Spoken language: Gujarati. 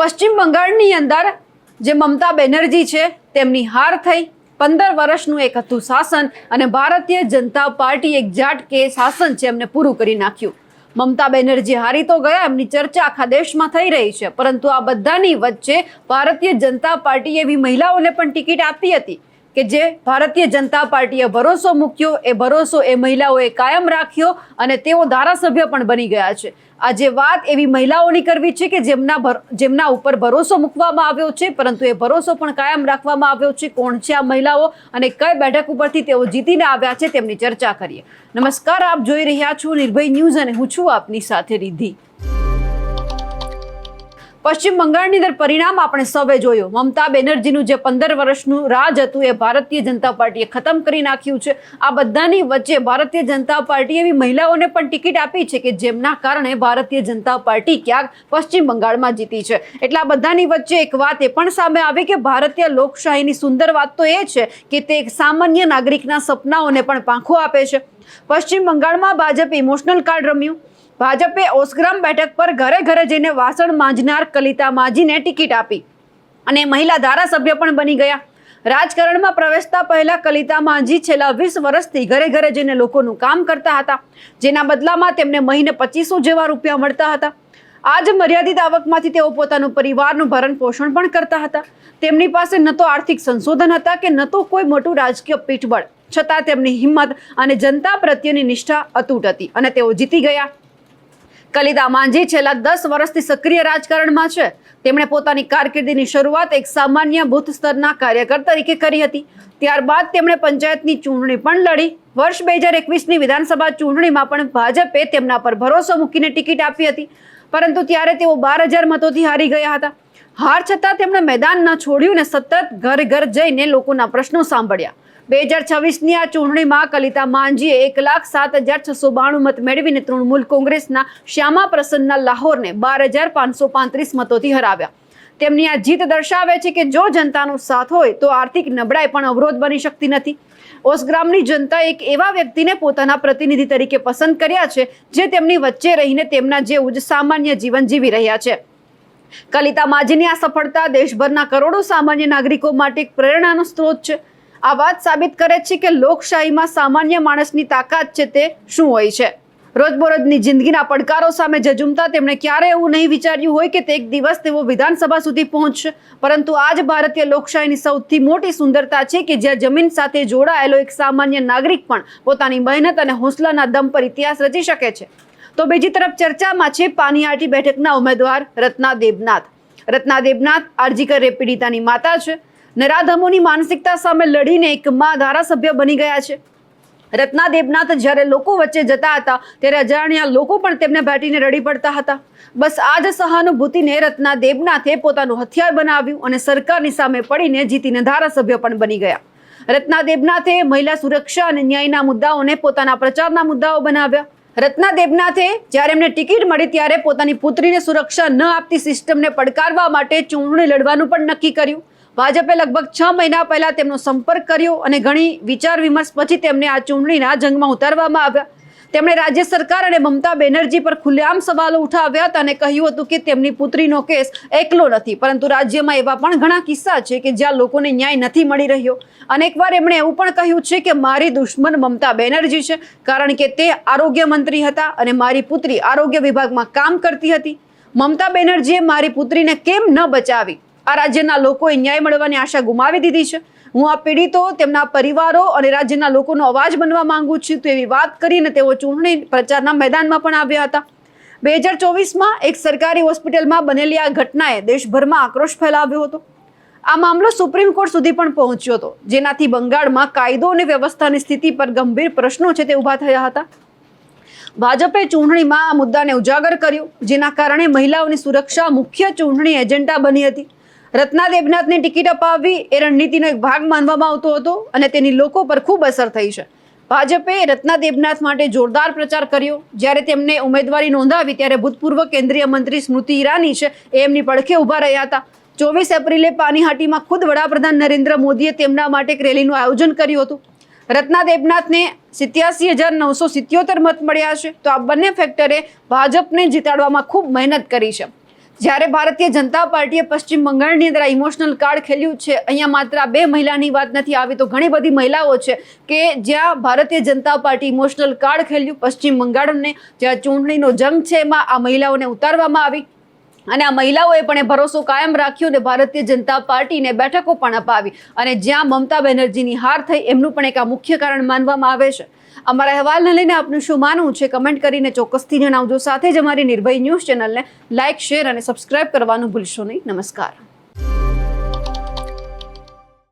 પશ્ચિમ બંગાળની અંદર જે મમતા બેનર્જી છે તેમની હાર થઈ 15 વર્ષનું એક હતું શાસન અને ભારતીય જનતા પાર્ટી એક ઝાટકે શાસન છે એમને પૂરું કરી નાખ્યું। મમતા બેનર્જી હારી તો ગયા, એમની ચર્ચા આખા દેશમાં થઈ રહી છે, પરંતુ આ બધાની વચ્ચે ભારતીય જનતા પાર્ટી એવી મહિલાઓને પણ ટિકિટ આપી હતી કે જે ભારતીય જનતા પાર્ટીએ ભરોસો મૂક્યો, એ ભરોસો એ મહિલાઓએ કાયમ રાખ્યો અને તેઓ ધારાસભ્ય પણ બની ગયા છે। આજે વાત એવી મહિલાઓની કરવી છે કે જેમના ઉપર ભરોસો મૂકવામાં આવ્યો છે, પરંતુ એ ભરોસો પણ કાયમ રાખવામાં આવ્યો છે। કોણ છે આ મહિલાઓ અને કઈ બેઠક ઉપરથી તેઓ જીતીને આવ્યા છે તેમની ચર્ચા કરીએ। નમસ્કાર, આપ જોઈ રહ્યા છો નિર્ભય ન્યૂઝ અને હું છું આપની સાથે રિદ્ધિ। પશ્ચિમ બંગાળની અંદર પરિણામ આપણે સૌએ જોયું। મમતા બેનર્જીનું જે 15 વર્ષનું રાજ હતું એ ભારતીય જનતા પાર્ટીએ ખતમ કરી નાખ્યું છે। આ બધાની વચ્ચે ભારતીય જનતા પાર્ટી એવી મહિલાઓને પણ ટિકિટ આપી છે કે જેમના કારણે ભારતીય જનતા પાર્ટી ક્યાંક પશ્ચિમ બંગાળમાં જીતી છે। એટલે આ બધાની વચ્ચે એક વાત એ પણ સામે આવી કે ભારતીય લોકશાહીની સુંદર વાત તો એ છે કે તે એક સામાન્ય નાગરિકના સપનાઓને પણ પાંખો આપે છે। પશ્ચિમ બંગાળમાં ભાજપે ઇમોશનલ કાર્ડ રમ્યું। ભાજપે ઓસગ્રામ બેઠક પર ઘરે ઘરે જઈને વાસણ માંજનાર કલિતા માંજીને ટિકિટ આપી અને મહિલા ધારાસભ્ય પણ બની ગયા। રાજકારણમાં પ્રવેશતા પહેલા કલિતા માંજી છેલ્લા 20 વર્ષથી ઘરે ઘરે જઈને લોકોનું કામ કરતા હતા, જેના બદલામાં તેમને મહિને 2500 જેવા રૂપિયા મળતા હતા। આજ મર્યાદિત આવકમાંથી તેઓ પોતાનું પરિવારનું ભરણ પોષણ પણ કરતા હતા। તેમની પાસે ન તો આર્થિક સંશોધન હતા કે ન તો કોઈ મોટું રાજકીય પીઠબળ, છતાં તેમની હિંમત અને જનતા પ્રત્યેની નિષ્ઠા અતૂટ હતી અને તેઓ જીતી ગયા। કલિતા માંજી છેલ્લા 10 વર્ષથી સક્રિય રાજકારણમાં છે। તેમણે પોતાની કારકિર્દીની શરૂઆત એક સામાન્ય બૂથ સ્તરના કાર્યકર તરીકે કરી હતી। ત્યારબાદ તેમણે પંચાયતની ચૂંટણી પણ લડી। વર્ષ 2021ની વિધાનસભા ચૂંટણીમાં પણ ભાજપે તેમના પર ભરોસો મૂકીને ટિકિટ આપી હતી, પરંતુ ત્યારે તેઓ 12,000 મતોથી હારી ગયા હતા। હાર છતાં તેમણે મેદાન ન છોડ્યું અને સતત ઘર ઘર જઈને લોકોના પ્રશ્નો સાંભળ્યા। 2026ની આ ચૂંટણીમાં કલિતા માંજીએ 1,07,692 મત મેળવીને તૃણમૂલ કોંગ્રેસના શ્યામા પ્રસન્ના લાહોરને 12,535 મતોથી હરાવ્યા। તેમની આ જીત દર્શાવે છે કે જો જનતાનો સાથ હોય તો આર્થિક નબળાઈ પણ અવરોધ બની શકતી નથી। ઓસગ્રામની જનતા એક એવા વ્યક્તિને પોતાના પ્રતિનિધિ તરીકે પસંદ કર્યા છે જે તેમની વચ્ચે રહીને તેમના જેવું જ સામાન્ય જીવન જીવી રહ્યા છે। કલિતા માંજીની આ સફળતા દેશભરના કરોડો સામાન્ય નાગરિકો માટે એક પ્રેરણાનો સ્ત્રોત છે। આ વાત સાબિત કરે છે કે લોકશાહીમાં સામાન્ય માણસની તાકાત છે તે શું હોય છે। રોજબરોજની જિંદગીના પડકારો સામે ઝઝૂમતા તેમણે ક્યારેય એવું નહીં વિચાર્યું હોય કે તે એક દિવસ તેઓ વિધાનસભા સુધી પહોંચશે, પરંતુ આજ ભારતીય લોકશાહીની સૌથી મોટી સુંદરતા છે કે જ્યાં જમીન સાથે જોડાયેલો એક સામાન્ય નાગરિક પણ પોતાની મહેનત અને હોંસલાના દમ પર ઇતિહાસ રચી શકે છે। તો બીજી તરફ ચર્ચામાં છે પાનીહાટી બેઠકના ઉમેદવાર રત્ના દેબનાથ। રત્ના દેબનાથ આરજીકર રેપ પીડિતાની માતા છે। નરાધમોની માનસિકતા સામે લડીને એક માં ધારાસભ્ય બની ગયા છે। રત્ના દેબનાથ જ્યારે લોકો વચ્ચે જતા હતા ત્યારે અજાણ્યા લોકો પણ તેમને ભેટીને રડી પડતા હતા। બસ આ જ સહાનુભૂતિને રત્ના દેબનાથે પોતાનું હથિયાર બનાવ્યું અને સરકારની સામે પડીને જીતીને ધારાસભ્ય પણ બની ગયા। રત્ના દેબનાથે મહિલા સુરક્ષા અને ન્યાયના મુદ્દાઓને પોતાના પ્રચારના મુદ્દાઓ બનાવ્યા। રત્ના દેબનાથે જ્યારે એમને ટિકિટ મળી ત્યારે પોતાની પુત્રીને સુરક્ષા ન આપતી સિસ્ટમને પડકારવા માટે ચૂંટણી લડવાનું પણ નક્કી કર્યું। ભાજપે લગભગ 6 મહિના પહેલા તેમનો સંપર્ક કર્યો અને ઘણી વિચાર વિમર્શ પછી તેમને આ ચૂંટણીના જંગમાં ઉતારવામાં આવ્યા। તેમણે રાજ્ય સરકાર અને મમતા બેનર્જી પર ખુલ્લેઆમ સવાલો ઉઠાવ્યા હતા અને કહ્યું હતું કે તેમની પુત્રીનો કેસ એકલો નથી, પરંતુ રાજ્યમાં એવા પણ ઘણા કિસ્સા છે કે જ્યાં લોકોને ન્યાય નથી મળી રહ્યો। અનેકવાર એમણે એવું પણ કહ્યું છે કે મારી દુશ્મન મમતા બેનર્જી છે, કારણ કે તે આરોગ્ય મંત્રી હતા અને મારી પુત્રી આરોગ્ય વિભાગમાં કામ કરતી હતી। મમતા બેનર્જીએ મારી પુત્રીને કેમ ન બચાવી? આ રાજ્યના લોકોએ ન્યાય મળવાની આશા ગુમાવી દીધી છે। હું આ પીડિતો, તેમના પરિવારો અને રાજ્યના લોકોનો અવાજ બનવા માંગુ છું તેવી વાત કરીને તેઓ ચૂંટણી પ્રચારના મેદાનમાં પણ આવ્યા હતા। 2024માં એક સરકારી હોસ્પિટલમાં બનેલી આ ઘટનાએ દેશભરમાં આક્રોશ ફેલાવ્યો હતો। આ મામલો સુપ્રીમ કોર્ટ સુધી પણ પહોંચ્યો હતો, જેનાથી બંગાળમાં કાયદો અને વ્યવસ્થાની સ્થિતિ પર ગંભીર પ્રશ્નો છે તે ઊભા થયા હતા। ભાજપે ચૂંટણીમાં આ મુદ્દાને ઉજાગર કર્યો, જેના કારણે મહિલાઓની સુરક્ષા મુખ્ય ચૂંટણી એજન્ડા બની હતી। રત્ના દેબનાથને ટિકિટ અપાવવી એ રણનીતિનો એક ભાગ માનવામાં આવતો હતો અને તેની લોકો પર ખૂબ અસર થઈ છે। ભાજપે રત્ના દેબનાથ માટે જોરદાર પ્રચાર કર્યો। જ્યારે તેમને ઉમેદવારી નોંધાવી ત્યારે ભૂતપૂર્વ કેન્દ્રીય મંત્રી સ્મૃતિ ઈરાની છે એ એમની પડખે ઊભા રહ્યા હતા। 24 એપ્રિલે પાનીહાટીમાં ખુદ વડાપ્રધાન નરેન્દ્ર મોદીએ તેમના માટે એક રેલીનું આયોજન કર્યું હતું। રત્ના દેબનાથને 87,977 મત મળ્યા છે। તો આ બંને ફેક્ટરે ભાજપને જીતાડવામાં ખૂબ મહેનત કરી છે। જ્યારે ભારતીય જનતા પાર્ટીએ પશ્ચિમ બંગાળની અંદર આ ઇમોશનલ કાર્ડ ખેલ્યું છે, અહીંયા માત્ર આ 2 મહિલાની વાત નથી આવી, તો ઘણી બધી મહિલાઓ છે કે જ્યાં Bharatiya Janata party emotional card ખેલ્યું પશ્ચિમ બંગાળને, જ્યાં ચૂંટણીનો જંગ છે એમાં આ મહિલાઓને ઉતારવામાં આવી અને આ મહિલાઓએ પણ એ ભરોસો કાયમ રાખ્યો અને ભારતીય જનતા પાર્ટીને બેઠકો પણ અપાવી અને જ્યાં મમતા બેનર્જીની હાર થઈ એમનું પણ એક આ મુખ્ય કારણ માનવામાં આવે છે. અમારા અહેવાલને લઈને આપનું શું માનવું છે કમેન્ટ કરીને ચોક્કસથી જણાવજો. સાથે જ અમારી નિર્ભય ન્યૂઝ ચેનલને લાઇક, શેર અને સબસ્ક્રાઇબ કરવાનું ભૂલશો નહીં. નમસ્કાર.